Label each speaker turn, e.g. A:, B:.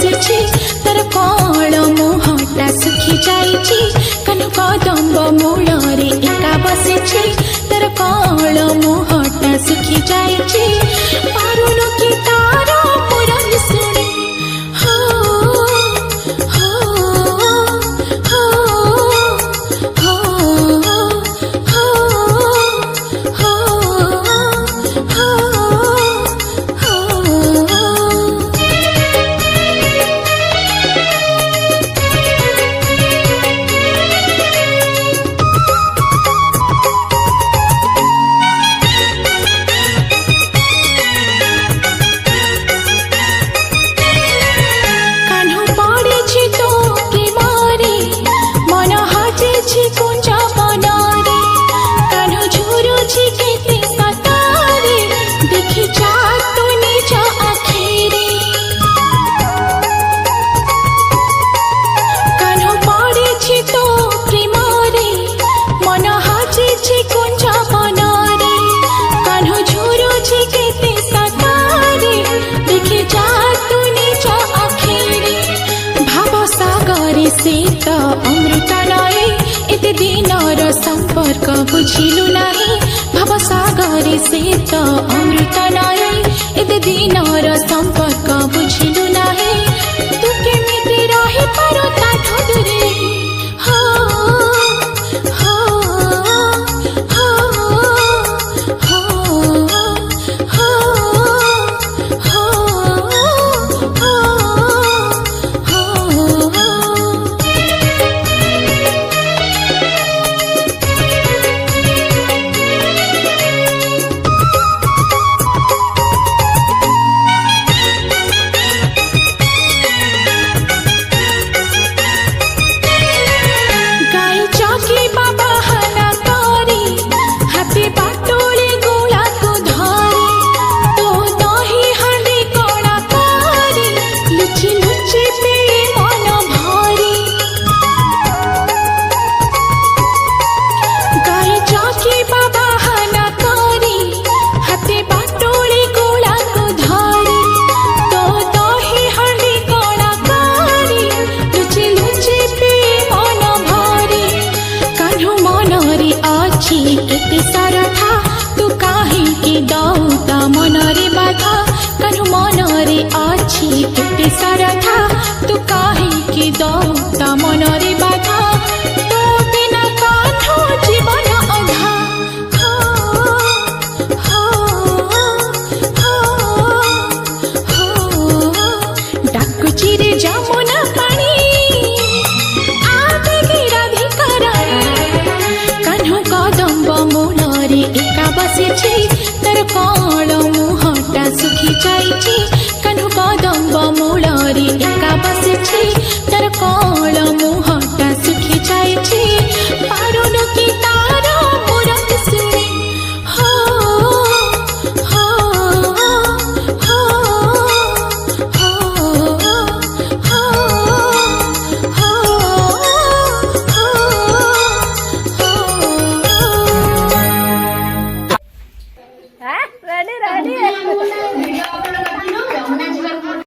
A: बसिछि तर कण मुहटा सुखी जाइछि कान्हु कदम्ब मूलरे एका बसिछि तर कण मुहटा सुखी जाइछि पारुनु कि तार मुरली सुनी हो हो हो हो हो हो से तो अमृत नए एते दिनर संपर्क बुझिलु नाही भाव सागर से तो अमृत नए एते दिनर संपर्क बुझिलु नाही तू केमिति रहि पारो ताठो दूरे हो हो हो हो हो एते सरथा तू काहे दौता मनरे बाधा कान्हु मनरे अछि एते सरथा